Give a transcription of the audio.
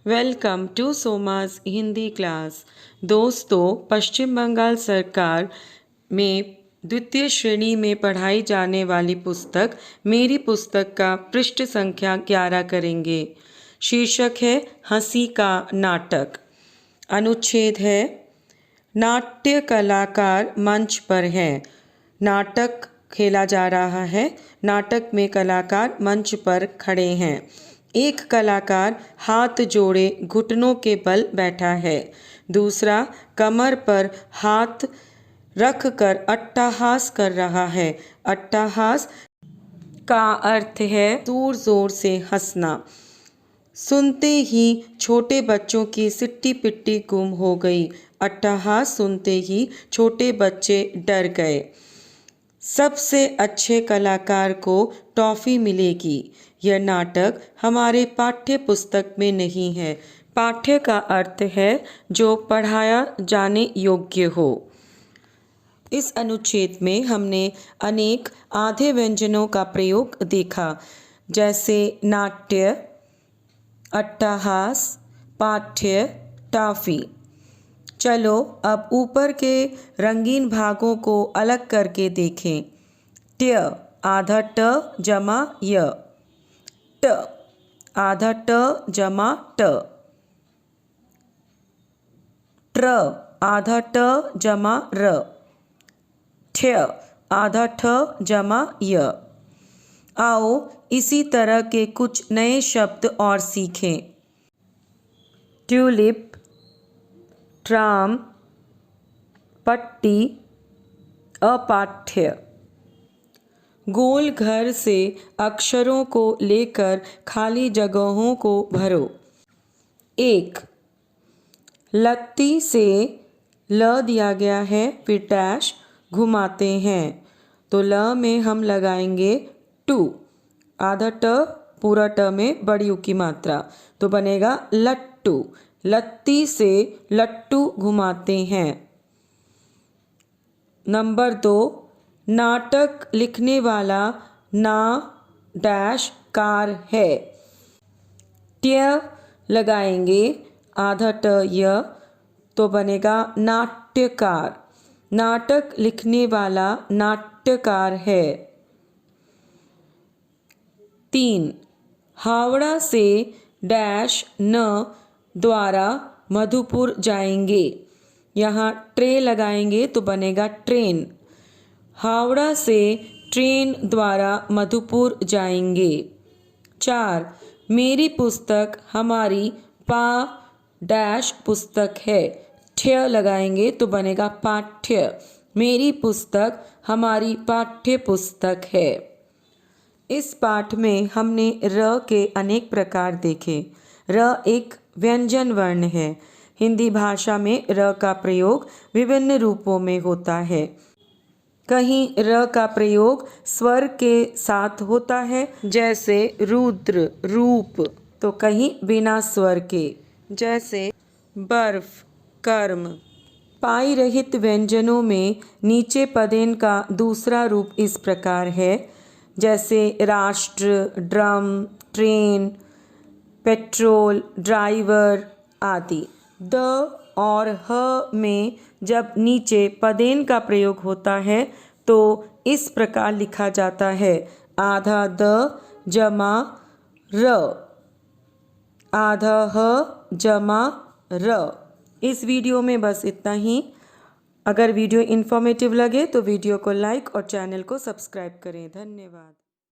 Welcome to Somas Hindi class. दोस्तों, पश्चिम बंगाल सरकार में द्वितीय श्रेणी में पढ़ाई जाने वाली पुस्तक मेरी पुस्तक का पृष्ठ संख्या 11 करेंगे। शीर्षक है हंसी का नाटक। अनुच्छेद है नाट्य कलाकार मंच पर हैं। नाटक खेला जा रहा है। नाटक में कलाकार मंच पर खड़े हैं। एक कलाकार हाथ जोड़े घुटनों के बल बैठा है। दूसरा कमर पर हाथ रख कर अट्टहास कर रहा है। अट्टहास का अर्थ है जोर जोर से हंसना। सुनते ही छोटे बच्चों की सिट्टी पिट्टी गुम हो गई। अट्टहास सुनते ही छोटे बच्चे डर गए। सबसे अच्छे कलाकार को टॉफ़ी मिलेगी। यह नाटक हमारे पाठ्य पुस्तक में नहीं है। पाठ्य का अर्थ है जो पढ़ाया जाने योग्य हो। इस अनुच्छेद में हमने अनेक आधे व्यंजनों का प्रयोग देखा, जैसे नाट्य, अट्टहास, पाठ्य, टॉफ़ी। चलो अब ऊपर के रंगीन भागों को अलग करके देखें। ट्य आधा ट जमा य, ट आधा ट जमा ट, ट्र आधा ट जमा र, ठ्य आधा ठ जमा य। आओ इसी तरह के कुछ नए शब्द और सीखें। ट्यूलिप, ट्राम, पट्टी, अपाठ्य। गोल घर से अक्षरों को लेकर खाली जगहों को भरो। 1. लत्ती से ल दिया गया है, फिर डैश घुमाते हैं, तो ल में हम लगाएंगे टू। आधा ट पूरा ट में बड़ी उ की मात्रा, तो बनेगा लट्टू। लत्ती से लट्टू घुमाते हैं। नंबर 2, नाटक लिखने वाला ना डैश कार है। ट्य लगाएंगे आधा ट य, तो बनेगा नाट्यकार। नाटक लिखने वाला नाट्यकार है। 3. हावड़ा से डैश न द्वारा मधुपुर जाएंगे। यहाँ ट्रे लगाएंगे तो बनेगा ट्रेन। हावड़ा से ट्रेन द्वारा मधुपुर जाएंगे। 4. मेरी पुस्तक हमारी पा डैश पुस्तक है। ठ्य लगाएंगे तो बनेगा पाठ्य। मेरी पुस्तक हमारी पाठ्य पुस्तक है। इस पाठ में हमने र के अनेक प्रकार देखे। र एक व्यंजन वर्ण है। हिंदी भाषा में र का प्रयोग विभिन्न रूपों में होता है। कहीं र का प्रयोग स्वर के साथ होता है, जैसे रुद्र, रूप, तो कहीं बिना स्वर के, जैसे बर्फ, कर्म। पाई रहित व्यंजनों में नीचे पदेन का दूसरा रूप इस प्रकार है, जैसे राष्ट्र, ड्रम, ट्रेन, पेट्रोल, ड्राइवर आदि। द और ह में जब नीचे पदेन का प्रयोग होता है तो इस प्रकार लिखा जाता है, आधा द जमा र, आधा ह जमा र। इस वीडियो में बस इतना ही। अगर वीडियो इन्फॉर्मेटिव लगे तो वीडियो को लाइक और चैनल को सब्सक्राइब करें। धन्यवाद।